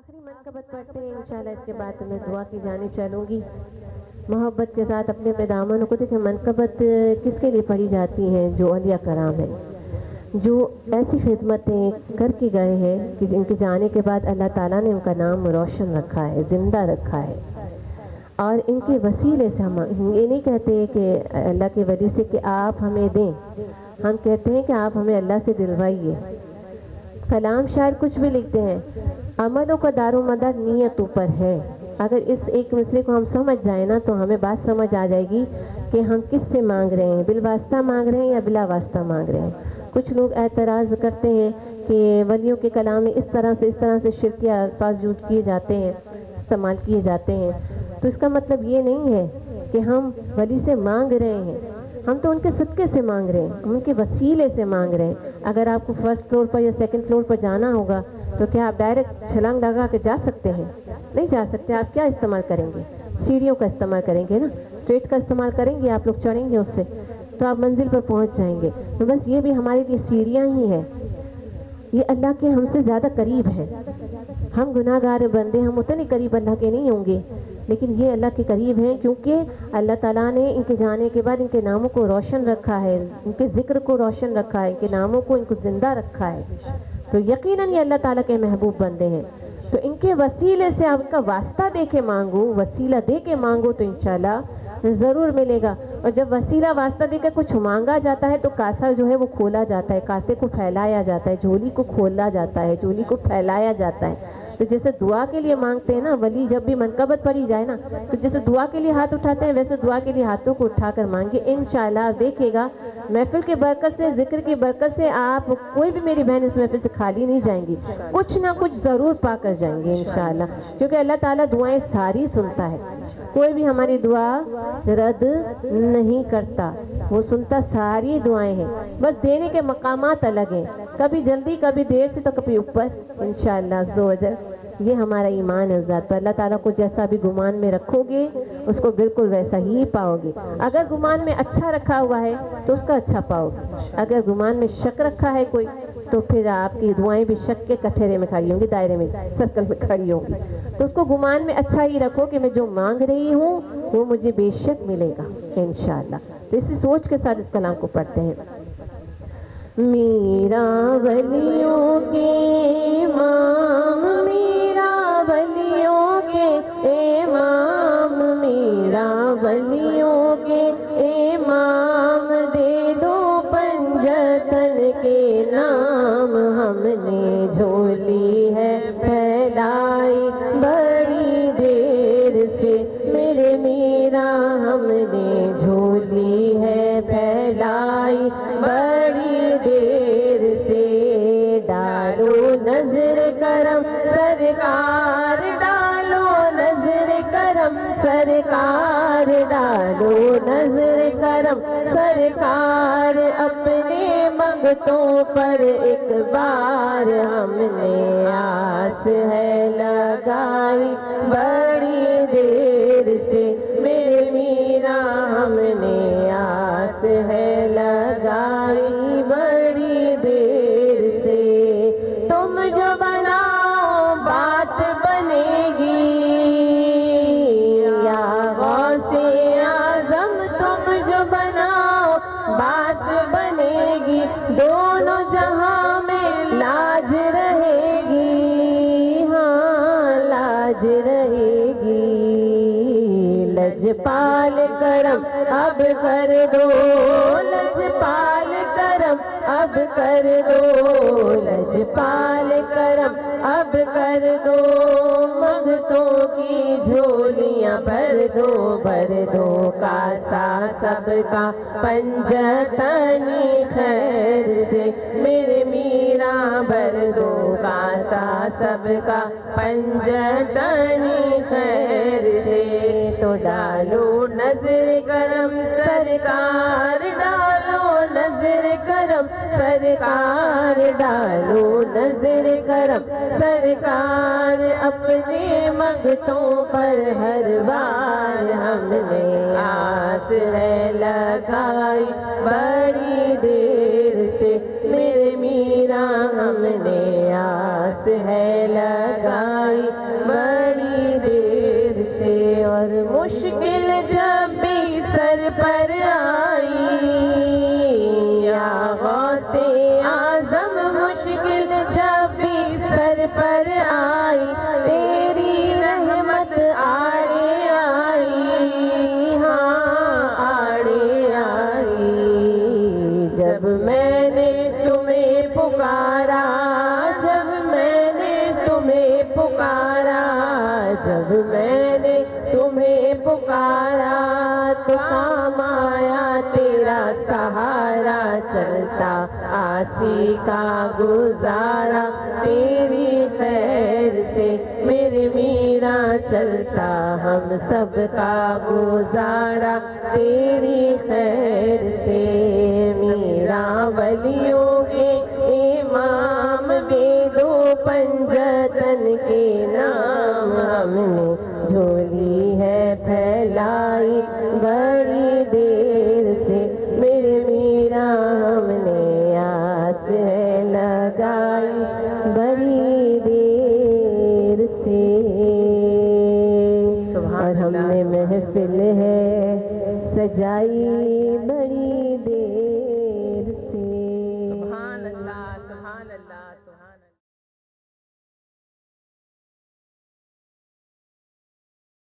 آخری منقبت پڑھتے ہیں انشاءاللہ، اس کے بعد میں دعا کی جانب چلوں گی محبت کے ساتھ اپنے اپنے دامنوں کو۔ دیکھیں منقبت کس کے لیے پڑھی جاتی ہیں؟ جو اولیاء کرام ہیں، جو ایسی خدمتیں کر کے گئے ہیں کہ ان کے جانے کے بعد اللہ تعالیٰ نے ان کا نام روشن رکھا ہے، زندہ رکھا ہے، اور ان کے وسیلے سے ہم یہ نہیں کہتے کہ اللہ کے ولی سے کہ آپ ہمیں دیں، ہم کہتے ہیں کہ آپ ہمیں اللہ سے دلوائیے۔ کلام شاعر کچھ بھی لکھتے ہیں، عملوں کا دار و مدار نیتوں پر ہے۔ اگر اس ایک مسئلے کو ہم سمجھ جائیں نا تو ہمیں بات سمجھ آ جائے گی کہ ہم کس سے مانگ رہے ہیں، بالواسطہ مانگ رہے ہیں یا بلا واسطہ مانگ رہے ہیں۔ کچھ لوگ اعتراض کرتے ہیں کہ ولیوں کے کلام میں اس طرح سے شرکی الفاظ یوز کیے جاتے ہیں، استعمال کیے جاتے ہیں، تو اس کا مطلب یہ نہیں ہے کہ ہم ولی سے مانگ رہے ہیں، ہم تو ان کے صدقے سے مانگ رہے ہیں، ان کے وسیلے سے مانگ رہے ہیں۔ اگر آپ کو فرسٹ فلور پر یا سیکنڈ فلور پر جانا ہوگا تو کیا آپ ڈائریکٹ چھلانگ لگا کے جا سکتے ہیں؟ نہیں جا سکتے۔ آپ کیا استعمال کریں گے؟ سیڑھیوں کا استعمال کریں گے نا، اسٹریٹ کا استعمال کریں گے، آپ لوگ چڑھیں گے اس سے تو آپ منزل پر پہنچ جائیں گے۔ تو بس یہ بھی ہمارے لیے سیڑھیاں ہی ہیں، یہ اللہ کے ہم سے زیادہ قریب ہے۔ ہم گناہ گار بندے، ہم اتنے قریب اللہ کے نہیں ہوں گے، لیکن یہ اللہ کے قریب ہیں کیونکہ اللہ تعالیٰ نے ان کے جانے کے بعد ان کے ناموں کو روشن رکھا ہے، ان کے ذکر کو روشن رکھا ہے، ان کے ناموں کو ان کو زندہ رکھا ہے، تو یقیناً یہ اللہ تعالیٰ کے محبوب بندے ہیں۔ تو ان کے وسیلے سے آپ کا واسطہ دے کے مانگو، وسیلہ دے کے مانگو تو انشاءاللہ ضرور ملے گا۔ اور جب وسیلہ واسطہ دے کر کچھ مانگا جاتا ہے تو کاسا جو ہے وہ کھولا جاتا ہے، کاسے کو پھیلایا جاتا ہے، جھولی کو کھولا جاتا ہے، جھولی کو پھیلایا جاتا ہے۔ تو جیسے دعا کے لیے مانگتے ہیں نا ولی، جب بھی منقبت پڑھی جائے نا تو جیسے دعا کے لیے ہاتھ اٹھاتے ہیں ویسے دعا کے لیے ہاتھوں کو اٹھا کر مانگے۔ انشاءاللہ دیکھے گا محفل کی برکت سے، ذکر کی برکت سے، آپ کوئی بھی میری بہن اس محفل سے خالی نہیں جائیں گی، کچھ نہ کچھ ضرور پا کر جائیں گے انشاءاللہ، کیونکہ اللہ تعالیٰ دعائیں ساری سنتا ہے، کوئی بھی ہماری دعا رد نہیں کرتا، وہ سنتا ساری دعائیں ہیں، بس دینے کے مقامات الگ ہیں، کبھی جلدی کبھی دیر سے تو کبھی اوپر انشاءاللہ عز و جل۔ یہ ہمارا ایمان ہے ذات پر، اللہ تعالیٰ کو جیسا بھی گمان میں رکھو گے اس کو بالکل ویسا ہی پاؤ گے۔ اگر گمان میں اچھا رکھا ہوا ہے تو اس کا اچھا پاؤ گے، اگر گمان میں شک رکھا ہے کوئی تو پھر آپ کی دعائیں بھی شک کے کٹہرے میں کھڑی ہوں گی، دائرے میں، سرکل میں کھڑی ہوں گی۔ تو اس کو گمان میں اچھا ہی رکھو کہ میں جو مانگ رہی ہوں وہ مجھے بے شک ملے گا انشاءاللہ۔ تو اسی سوچ کے ساتھ اس کلام کو پڑھتے ہیں۔ میرا ولیوں کے امام، میرا ولیوں کے امام، میرا ولیوں کے امام، دے دو پنجتن کے نام، ہم نے جھولی ہے پھیلائی بڑی دیر سے، میرے میرا ہم نے جھولی ہے پھیلائی بڑی دیر سے، ڈالو نظر کرم سرکار، ڈالو نظر کرم سرکار، ڈالو نظر کرم سرکار، اپنے منگتوں پر ایک بار، ہم نے آس ہے لگائی بڑی دیر سے، میرے میرا ہم نے آس ہے لگائی بڑی دیر سے، تم جو بناؤ بات بنے گی، یا غوث اعظم تم جو بناؤ بات بنے گی، دونوں جہاں میں لاج رہے گی، ہاں لاج رہے گی، لجپال کرم اب کر دو، لجپال کرم اب کر دو، لجپال کرم اب کر دو، منگتوں کی جھولیاں بھر دو، بھر دو کاسا سب کا پنجتنی خیر سے، میرے میرا بھر دو کاسا سب کا پنجتنی خیر سے، تو ڈالو نظر کرم سرکار، ڈالو نظر کرم سرکار، ڈالو نظر کرم سرکار، اپنے منگتوں پر ہر بار، ہم نے آس ہے لگائی بڑی دیر سے، میرے میرا ہم نے آس ہے لگائی آئی بڑی دیر سے، اور مشکل جب بھی سر پر آئی یا غوث اعظم، مشکل جب بھی سر پر آئی تیری رحمت آڑے آئی، ہاں آڑے آئی۔ جب میں نے تمہیں پکارا، جب میں نے تمہیں پکارا، جب میں نے تمہیں پکارا تو کام آیا تیرا سہارا، چلتا آسی کا گزارا تیری خیر سے میرے میرا، چلتا ہم سب کا گزارا تیری خیر سے۔ میرا ولیوں کے امام بے دو پنجتن کے نام، ہم نے جھولی ہے پھیلائی بڑی دیر سے میرے میرا، ہم نے آس ہے لگائی بڑی دیر سے، اور ہم نے محفل ہے سجائی بڑی